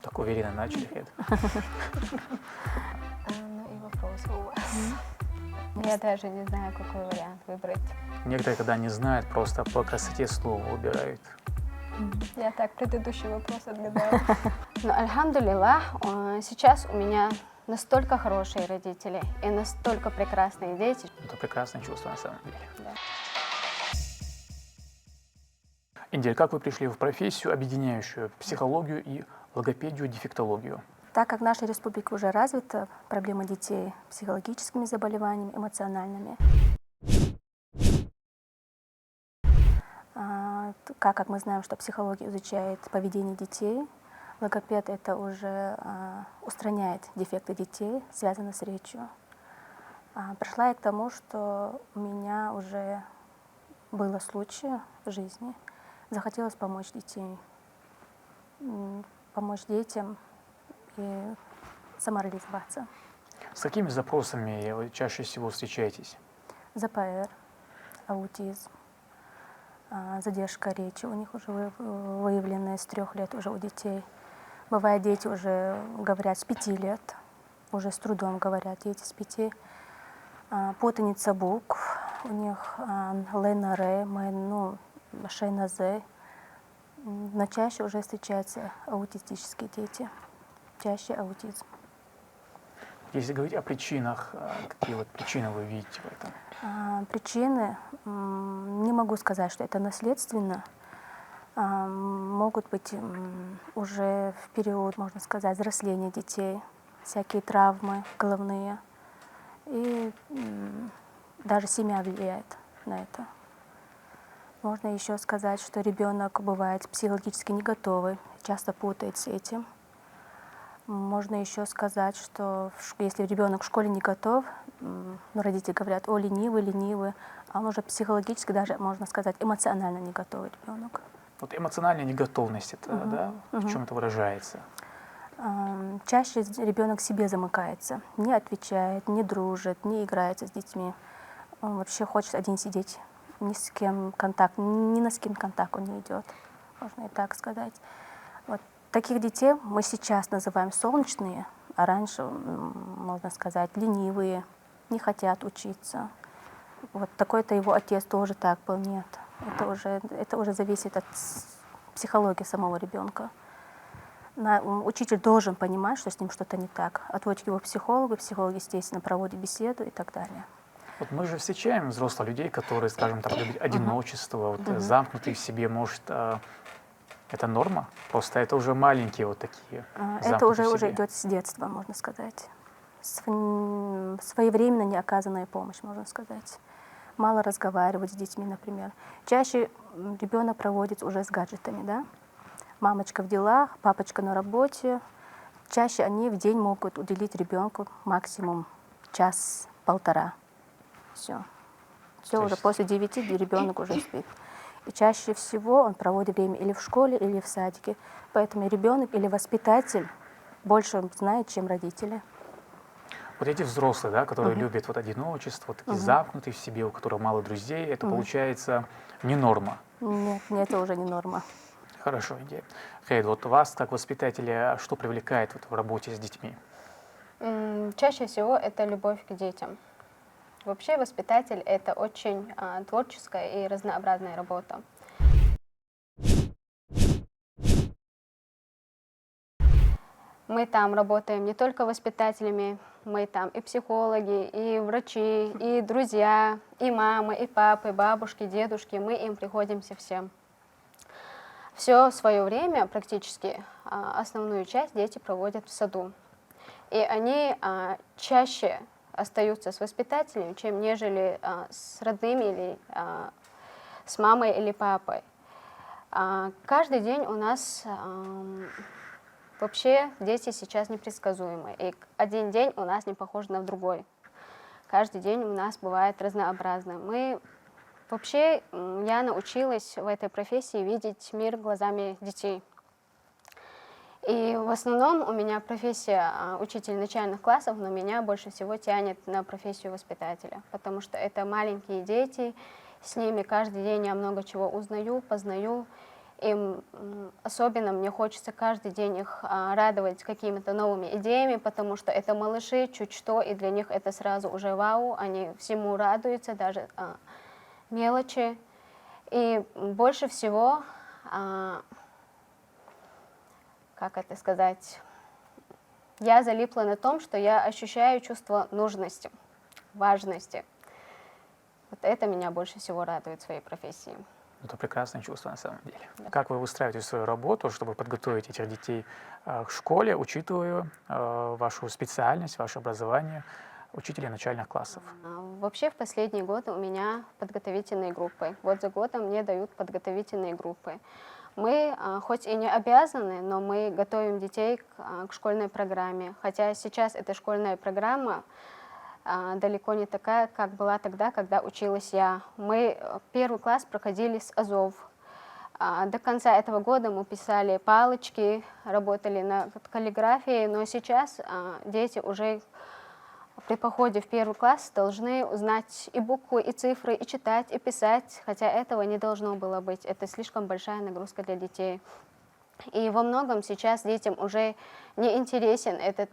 Так уверенно начали, Хед. Ну и вопросы у вас. Я даже не знаю, какой вариант выбрать. Некоторые, когда не знают, просто по красоте слова выбирают. Я так предыдущий вопрос отгадала. Но, альхамдулиллах, сейчас у меня настолько хорошие родители и настолько прекрасные дети. Это прекрасное чувство на самом деле. Да. Индель, как вы пришли в профессию, объединяющую психологию и логопедию, дефектологию? Так как в нашей республике уже развита проблема детей с психологическими заболеваниями, эмоциональными, как мы знаем, что психология изучает поведение детей, логопед это уже устраняет дефекты детей, связанные с речью. Пришла я к тому, что у меня уже было случай в жизни, захотелось помочь детям и самореализоваться. С какими запросами вы чаще всего встречаетесь? ЗПР, аутизм, задержка речи у них уже выявленная с 3 лет уже у детей. Бывает, дети уже говорят с 5 лет, уже с трудом говорят дети с 5. Путаница букв у них Лена, Ре, Мэн, Шейна, Зе. Но чаще уже встречаются аутистические дети, чаще аутизм. Если говорить о причинах, какие вот причины вы видите в этом? Причины, не могу сказать, что это наследственно. Могут быть уже в период, можно сказать, взросления детей, всякие травмы головные. И даже семья влияет на это. Можно еще сказать, что ребенок бывает психологически не готовый, часто путает с этим. Можно еще сказать, что если ребенок в школе не готов, родители говорят: о, ленивый, ленивый, а он уже психологически, даже, можно сказать, эмоционально не готовый ребенок. Вот эмоциональная неготовность, это, да, в чем это выражается? Чаще ребенок в себе замыкается, не отвечает, не дружит, не играется с детьми. Он вообще хочет один сидеть, ни с кем контакт, ни на с кем контакт он не идет, можно и так сказать. Вот таких детей мы сейчас называем солнечные, а раньше, можно сказать, ленивые, не хотят учиться. Вот такой-то его отец тоже так был, нет. Это уже зависит от психологии самого ребенка. Учитель должен понимать, что с ним что-то не так. Отводит его к психологу, психолог, естественно, проводит беседу и так далее. Вот мы же встречаем взрослых людей, которые, скажем так, любят одиночество, замкнутые в себе, может, это норма? Просто это уже маленькие вот такие. Это уже идет с детства, можно сказать. Своевременно неоказанная помощь, можно сказать. Мало разговаривать с детьми, например. Чаще ребенок проводит уже с гаджетами, да? Мамочка в делах, папочка на работе. Чаще они в день могут уделить ребенку максимум час-полтора. Все уже после 9 ребенок уже спит. И чаще всего он проводит время или в школе, или в садике. Поэтому ребенок или воспитатель больше знает, чем родители. Вот эти взрослые, да, которые любят вот одиночество, вот такие замкнутые в себе, у которых мало друзей, это получается не норма. Нет, это уже не норма. Хорошо, идея. Хейд, вот вас, как воспитателя, что привлекает вот в работе с детьми? Чаще всего это любовь к детям. Вообще воспитатель — это очень творческая и разнообразная работа. Мы там работаем не только воспитателями, мы там и психологи, и врачи, и друзья, и мамы, и папы, бабушки, дедушки. Мы им приходимся всем. Все свое время, практически основную часть, дети проводят в саду. И они чаще остаются с воспитателем, чем нежели с родными или с мамой или папой. Каждый день у нас вообще дети сейчас непредсказуемы, и один день у нас не похож на другой. Каждый день у нас бывает разнообразно. Вообще, я научилась в этой профессии видеть мир глазами детей. И в основном у меня профессия учитель начальных классов, но меня больше всего тянет на профессию воспитателя, потому что это маленькие дети, с ними каждый день я много чего узнаю, познаю, особенно мне хочется каждый день их радовать какими-то новыми идеями, потому что это малыши, чуть что, и для них это сразу уже вау, они всему радуются, даже мелочи. И больше всего, как это сказать, я залипла на том, что я ощущаю чувство нужности, важности. Вот это меня больше всего радует в своей профессии. Это прекрасное чувство на самом деле. Как вы выстраиваете свою работу, чтобы подготовить этих детей к школе, учитывая вашу специальность, ваше образование учителя начальных классов? Вообще в последние годы у меня подготовительные группы. Вот за годом мне дают подготовительные группы. Мы хоть и не обязаны, но мы готовим детей к школьной программе. Хотя сейчас эта школьная программа далеко не такая, как была тогда, когда училась я. Мы первый класс проходили с азов. До конца этого года мы писали палочки, работали над каллиграфией, но сейчас дети уже при походе в первый класс должны узнать и буквы, и цифры, и читать, и писать, хотя этого не должно было быть. Это слишком большая нагрузка для детей. И во многом сейчас детям уже не интересен этот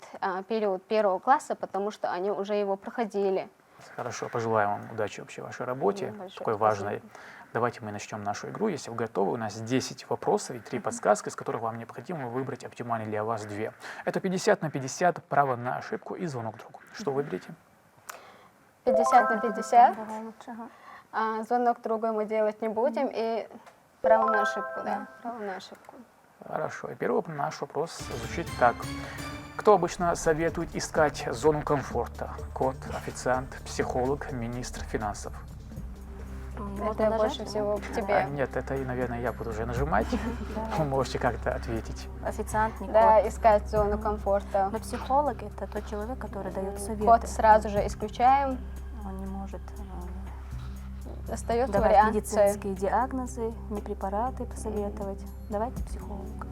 период первого класса, потому что они уже его проходили. Хорошо, пожелаем вам удачи вообще в вашей работе, Большое такой важной. Давайте мы начнем нашу игру. Если вы готовы, у нас 10 вопросов и 3 подсказки, из которых вам необходимо выбрать оптимальный для вас 2. Это 50 на 50, право на ошибку и звонок другу. Что выберете? 50 на 50. Давай лучше, ага. Звонок другу мы делать не будем. И право на ошибку, да? Право на ошибку. Хорошо. И первый наш вопрос звучит так. Кто обычно советует искать зону комфорта? Кот, официант, психолог, министр финансов? Можно Это нажать, больше да? всего к тебе. Нет, это, наверное, я буду уже нажимать. Вы можете как-то ответить. Официант, не Да, кот. искать зону комфорта. Но психолог — это тот человек, который дает советы. Код сразу же исключаем. Он не может Остается давать вариант С. медицинские диагнозы, не препараты посоветовать. Давайте психолог.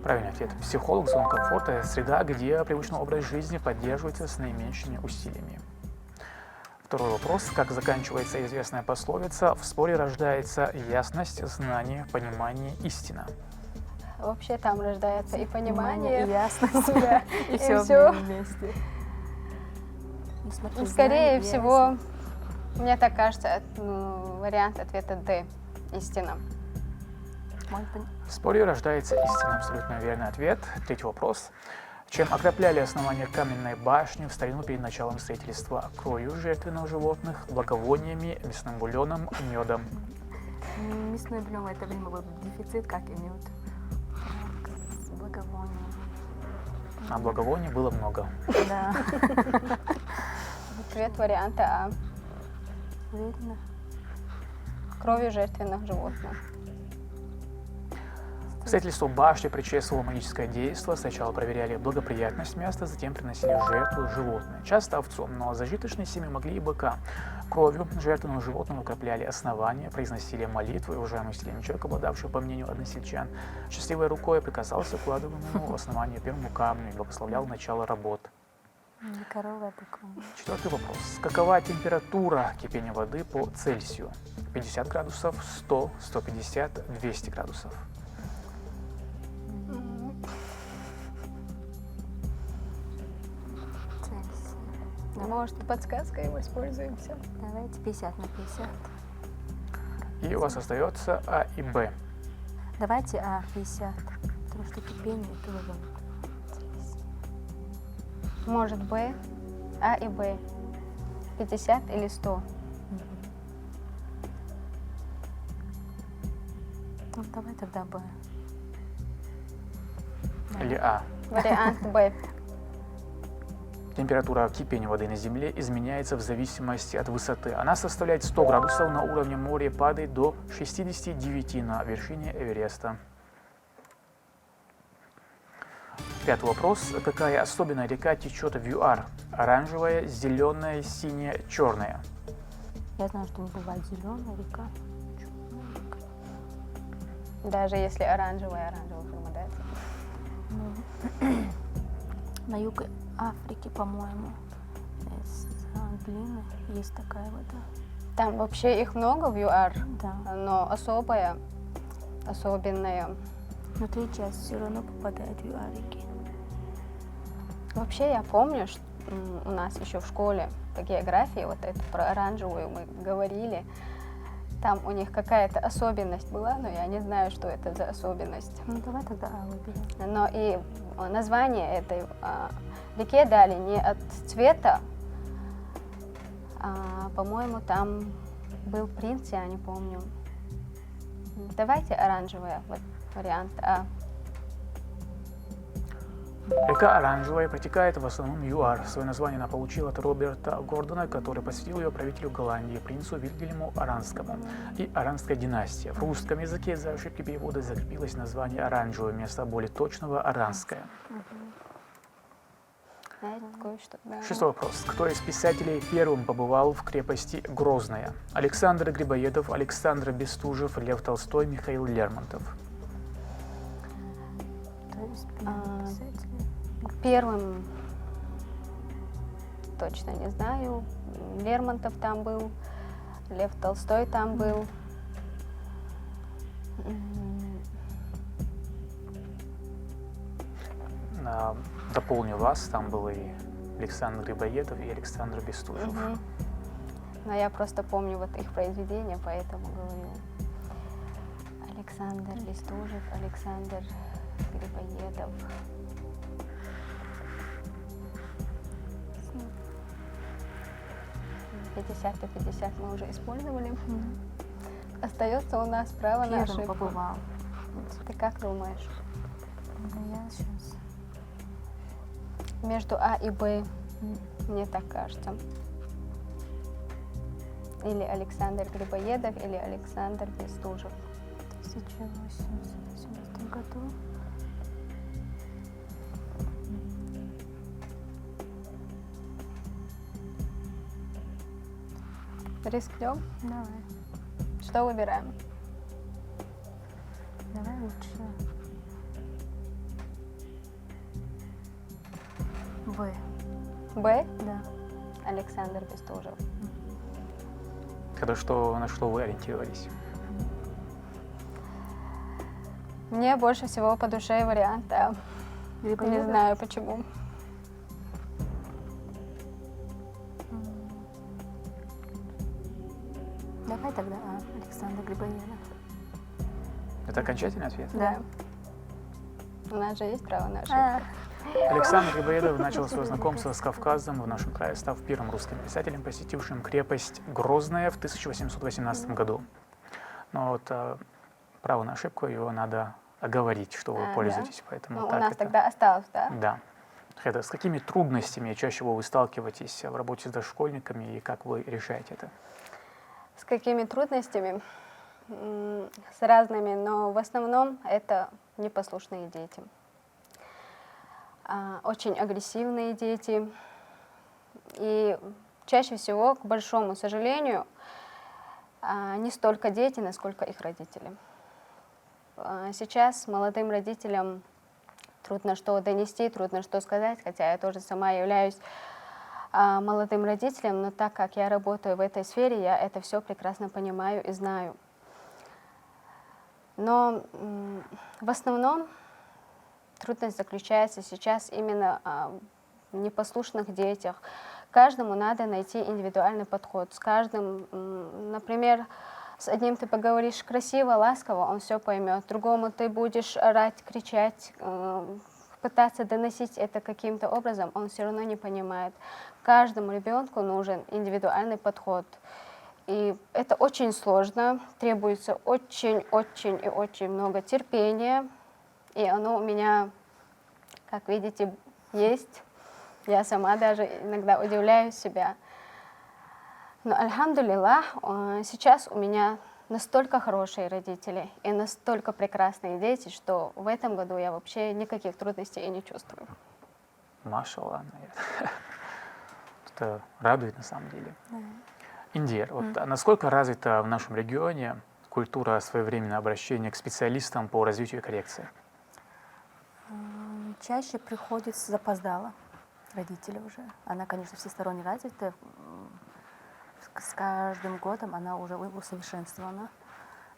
Правильный ответ. Психолог, зона комфорта – это среда, где привычный образ жизни поддерживается с наименьшими усилиями. Второй вопрос. Как заканчивается известная пословица «В споре рождается ясность, знание, понимание, истина». Вообще там рождается и понимание, и ясность, да, и и все всё. вместе. Несмотря на Скорее знания, всего, мне так кажется, вариант ответа Д. Истина. В споре рождается истина. Абсолютно верный ответ. Третий вопрос. Чем окропляли основание каменной башни в старину перед началом строительства? Кровью жертвенных животных, благовониями, мясным бульоном, медом. Мясной бульон в это время был дефицит, как и мед. С благовонием. А благовоний было много. Да. Ответ варианта А. Уверена. Кровью жертвенных животных. Строительству башни предшествовало магическое действие. Сначала проверяли благоприятность места, затем приносили в жертву животное. Часто овцу, но зажиточные семьи могли и быка. Кровью жертвенного животного укрепляли основания, произносили молитвы, и уважаемый сильный человек, обладавший, по мнению односельчан, счастливой рукой прикасался к вкладываемому в основание первому камню и благословлял начало работ. Не корова, а быка. Четвертый вопрос. Какова температура кипения воды по Цельсию? 50 градусов, 100, 150, 200 градусов. Цельсий. Может, подсказкой воспользуемся? Давайте 50 на 50. И у вас остается А и Б. Давайте А 50, потому что кипение тоже зовут. Может, Б, А и Б. 50 или 100? Ну, давай тогда Б. Или А. Вариант Б. Температура кипения воды на Земле изменяется в зависимости от высоты. Она составляет 100 градусов на уровне моря и падает до 69 на вершине Эвереста. Пятый вопрос. Какая особенная река течет в ЮАР? Оранжевая, зеленая, синяя, черная. Я знаю, что не бывает зеленая река. Черная река. Даже если оранжевая форма, да? На юге Африки, по-моему, из Англии есть такая вода. Там вообще их много в ЮАР, Да. но особая особенное. Внутри часть все равно попадает в юарики. Вообще я помню, что у нас еще в школе по географии, вот это про оранжевую мы говорили, там у них какая-то особенность была, но я не знаю, что это за особенность. Ну давай тогда А выберем. Но и название этой реке дали не от цвета, по-моему, там был принц, я не помню. Давайте оранжевая, вот вариант А. Река Оранжевая протекает в основном ЮАР. Свое название она получила от Роберта Гордона, который посвятил ее правителю Голландии, принцу Вильгельму Оранскому и Оранской династии. В русском языке из-за ошибки перевода закрепилось название Оранжевое вместо более точного Оранское. Знаете, кое-что. Да. Шестой вопрос. Кто из писателей первым побывал в крепости Грозная? Александр Грибоедов, Александр Бестужев, Лев Толстой, Михаил Лермонтов. То есть писатели. Первым точно не знаю. Лермонтов там был, Лев Толстой там был. Дополню вас, там был и Александр Грибоедов, и Александр Бестужев. Мгм. Но я просто помню вот их произведения, поэтому говорю. Александр Бестужев, Александр Грибоедов. — 50/50 мы уже использовали. Остается у нас право на Первым ошибку. побывал. Ты как думаешь? Да я сейчас. Между А и Б, мне так кажется. Или Александр Грибоедов, или Александр Бестужев. В 1880 году. Рискнем? Давай. Что выбираем? Давай лучше. Б. Б. Да. Александр Бестужев. На что вы ориентировались? Мне больше всего по душе вариант А. Не Грибоедов? знаю почему. Давай тогда А. Александр Грибоедов. Это окончательный ответ? Да. У нас же есть право на ошибку. А. Александр Грибоедов начал свое знакомство с Кавказом в нашем крае, став первым русским писателем, посетившим крепость Грозная в 1818 году. Но вот право на ошибку его надо оговорить, что вы Да? пользуетесь. Поэтому Ну, у так нас это... тогда осталось, да? Да. Хеда, с какими трудностями чаще всего вы сталкиваетесь в работе с дошкольниками и как вы решаете это? С какими трудностями? С разными, но в основном это непослушные дети. Очень агрессивные дети. И чаще всего, к большому сожалению, не столько дети, насколько их родители. Сейчас молодым родителям трудно что донести, трудно что сказать, хотя я тоже сама являюсь молодым родителем, но так как я работаю в этой сфере, я это все прекрасно понимаю и знаю. Но в основном трудность заключается сейчас именно в непослушных детях. Каждому надо найти индивидуальный подход. С каждым, например, с одним ты поговоришь красиво, ласково, он все поймет. Другому ты будешь орать, кричать, пытаться доносить это каким-то образом, он все равно не понимает. Каждому ребенку нужен индивидуальный подход. И это очень сложно, требуется очень-очень и очень много терпения. И оно у меня, как видите, есть. Я сама даже иногда удивляю себя. Но, альхамдулиллах, сейчас у меня настолько хорошие родители и настолько прекрасные дети, что в этом году я вообще никаких трудностей и не чувствую. Машаллах, наверное. Это радует на самом деле. Индия, вот, насколько развита в нашем регионе культура своевременного обращения к специалистам по развитию и коррекции? Чаще приходит запоздало. Родители уже. Она, конечно, всесторонне развита. С каждым годом она уже усовершенствована.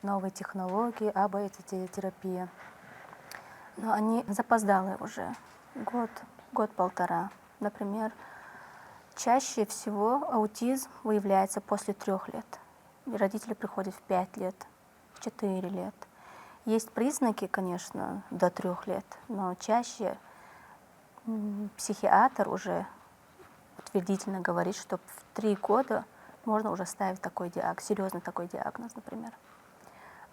новые технологии, АБ-терапия. Но они запоздалые уже. Год-полтора. Например, чаще всего аутизм выявляется после 3 лет. Родители приходят в 5 лет, в 4 лет. Есть признаки, конечно, до 3 лет, но чаще психиатр уже утвердительно говорит, что в 3 года можно уже ставить такой диагноз, серьезный такой диагноз, например.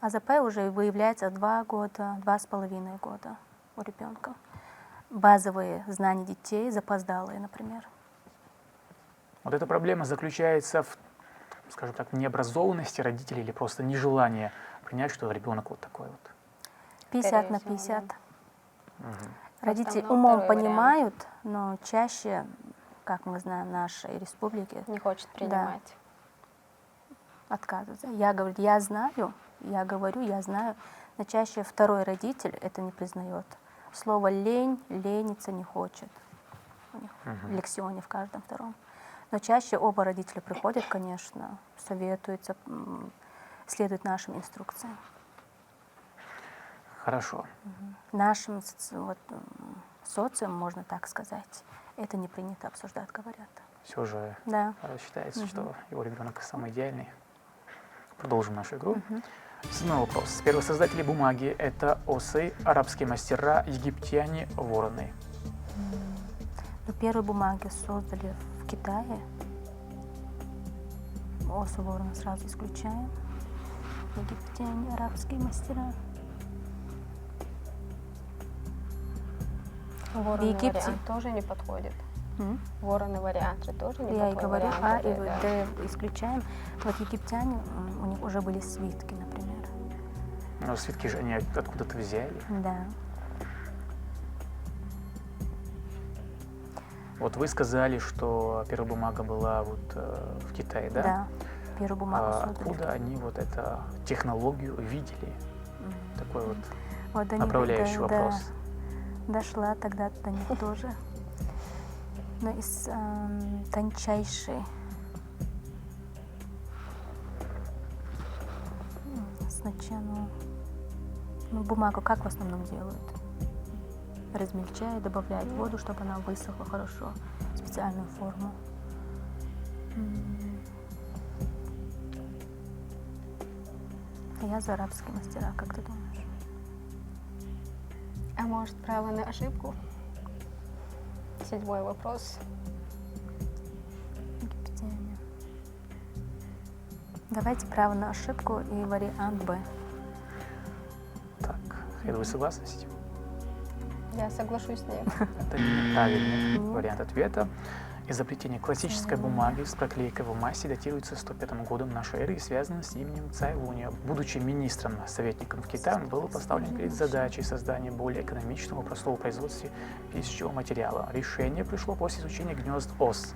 АЗП уже выявляется 2 года, 2,5 года у ребенка. Базовые знания детей запоздалые, например. Вот эта проблема заключается в, скажем так, необразованности родителей или просто нежелании принять, что ребенок вот такой вот. 50 на Скорее всего, 50. Мгм. Родители Основной умом второй понимают, но чаще, как мы знаем, в нашей республике Не хочет принимать. отказываются. Я говорю, я знаю, я говорю, я знаю, но чаще второй родитель это не признает. Слово лень, лениться не хочет. У них в лексионе в каждом втором. Но чаще оба родителя приходят, конечно, советуются, следуют нашим инструкциям. Хорошо. Нашим социумом, можно так сказать, это не принято обсуждать, говорят. Все же Да. считается, что его ребенок самый идеальный. Продолжим нашу игру. Седьмой вопрос. Первосоздатели бумаги — это осы, арабские мастера, египтяне, вороны. Но первые бумаги создали в Китае. Осы, ворона сразу исключаем. Египтяне, арабские мастера. Вороны Египте. вариант тоже не подходит. М? Вороны вариант же тоже не Я и такой говорю, вариант, А и да. Д исключаем. Вот египтяне, у них уже были свитки, например. Но свитки же они откуда-то взяли. Да. Вот вы сказали, что первая бумага была вот в Китае, да? Да. Первую бумагу А создали. откуда они вот эту технологию видели? Такой вот Вот до них, направляющий вопрос. Дошла тогда до них тоже. Но из тончайшей сначала бумагу как в основном делают? Размельчают, добавляют воду, чтобы она высохла хорошо, специальную форму. Я за арабские мастера, как ты думаешь? А может, право на ошибку? Седьмой вопрос. Египтяне. Давайте право на ошибку и вариант Б. Так, Хейда, вы согласны с этим? Я соглашусь с ним. Это неправильный вариант ответа. Изобретение классической бумаги с проклейкой в массе датируется 105 годом нашей эры и связано с именем Цай Луня. Будучи министром, советником в Китае, он был поставлен перед задачей создания более экономичного, простого производства пищевого материала. Решение пришло после изучения гнезд ос.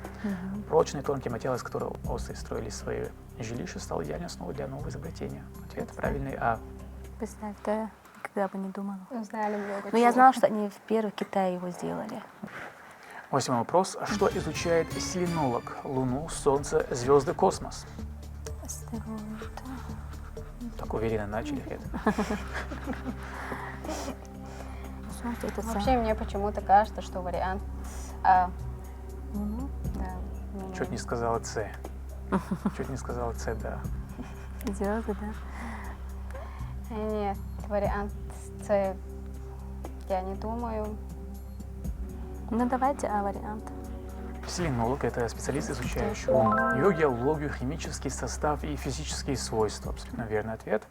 Прочный тонкий материал, из которого осы строили свои жилища, стал идеальной основой для нового изобретения. Ответ правильный А. Представь, да, никогда бы не думала. Узнали много Но я чего. знала, что они в первый Китае его сделали. 8 вопрос. Что изучает селенолог? Луну, Солнце, звезды, космос? Астероид. Так уверенно начали. Солнце это Вообще мне почему-то кажется, что вариант А. Луну. Да. Чуть не сказала С. Чуть не сказала С, да. Звезды, да. Нет, вариант С я не думаю. Ну давайте А вариант. Селенолог — это специалист, изучающий Луну, ее геологию, химический состав и физические свойства. Абсолютно верный ответ.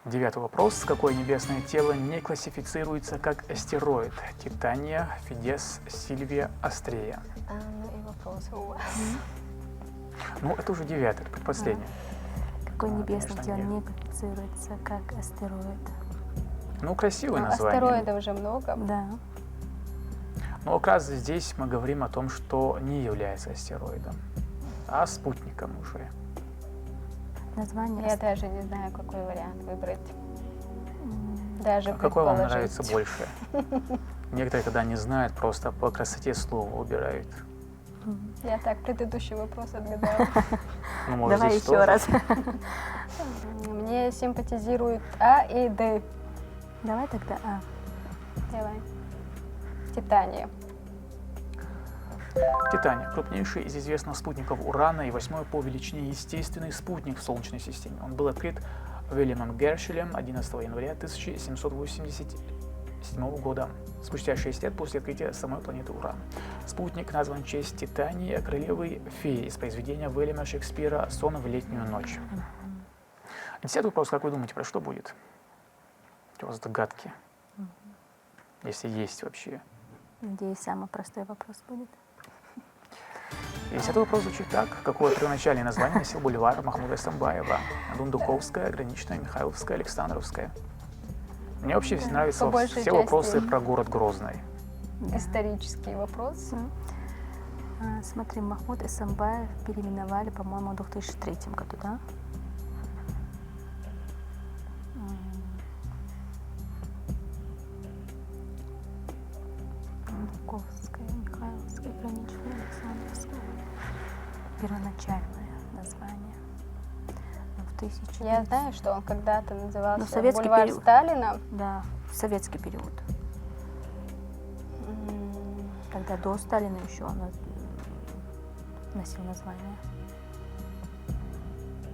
9 вопрос. Какое небесное тело не классифицируется как астероид? Титания, Фидес, Сильвия, Астрея. Ну и вопросы у вас. Ну, это уже 9, это предпоследнее. Какое небесное конечно, тело нет. не классифицируется как астероид? Ну, красивое Ну, название. астероидов уже много. Да. Но как раз здесь мы говорим о том, что не является астероидом, а спутником уже. Название Я даже не знаю, какой вариант выбрать. Даже А какой вам предположить. нравится больше? Некоторые, когда не знают, просто по красоте слова убирают Я так предыдущий вопрос отгадала. Ну, может, Давай здесь еще тоже. раз. Мне симпатизируют А и Д. Давай тогда А. Давай. Титания. Титаник – крупнейший из известных спутников Урана и восьмой по величине естественный спутник в Солнечной системе. Он был открыт Уильямом Гершелем 11 января 1787 года, спустя 6 лет после открытия самой планеты Уран. Спутник назван в честь Титании, королевы феи из произведения Уильяма Шекспира «Сон в летнюю ночь». 10-й вопрос. Как вы думаете, про что будет? У вас догадки? Если есть вообще. Надеюсь, самый простой вопрос будет. 10-й вопрос звучит так. Какое первоначальное название носил бульвар Махмуда Эсамбаева? Дундуковская, Граничная, Михайловская, Александровская. Мне вообще нравятся по большей все части. вопросы про город Грозный. Исторический вопрос. Смотри, Махмуд Эсамбаев переименовали, по-моему, в 2003 году, да? Дундуковская, Михайловская, Граничная, Александровская. Первоначальное название. В 1000. Я знаю, что он когда-то назывался советский бульвар период. Сталина. Да, в советский период. Тогда до Сталина еще он носил название.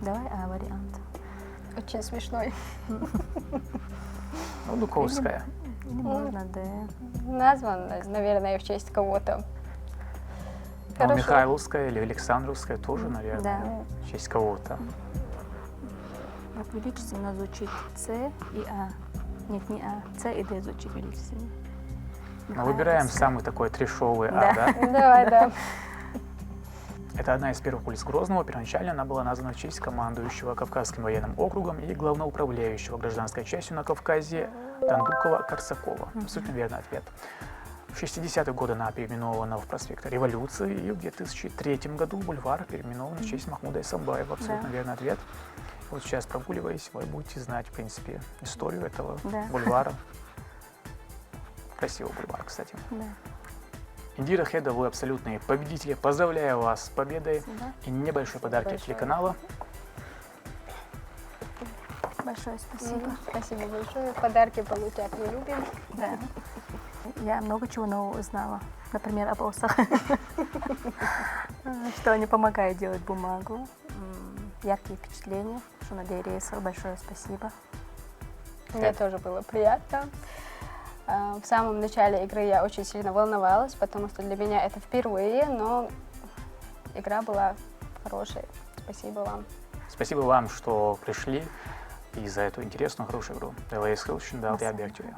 Давай А вариант. Очень смешной. Ну, Дуковская. Или можно Д. Назван, наверное, в честь кого-то. Ну, Хорошо. Михайловская или Александровская тоже, наверное, Да. в честь кого-то. Вот величественно звучит С и А. Нет, не А. С и Д звучит величественно. Но выбираем самый такой трешовый Да. А, да? Давай, да. Это одна из первых улиц Грозного. Первоначально она была названа в честь командующего Кавказским военным округом и главноуправляющего гражданской частью на Кавказе Тандукова-Корсакова. Абсолютно верный ответ. В 60-е годы она переименована в проспект Революции, и в 2003 году бульвар переименован в честь Махмуда Эсамбаева. Абсолютно Да. верный ответ. Вот сейчас, прогуливаясь, вы будете знать, в принципе, историю этого Да. бульвара. Красивый бульвар, кстати. Да. Индира Хеда, вы абсолютные победители. Поздравляю вас с победой. Спасибо. И небольшой подарок от Большое. телеканала. Большое спасибо. Спасибо большое. Подарки получать мы любим. Да. Я много чего нового узнала. Например, об осах. Что они помогают делать бумагу. Яркие впечатления. Что на рейсах. Большое спасибо. Мне тоже было приятно. В самом начале игры я очень сильно волновалась, потому что для меня это впервые, но игра была хорошей. Спасибо вам. Спасибо вам, что пришли и за эту интересную, хорошую игру. ЛС Хелшин дал я объективе.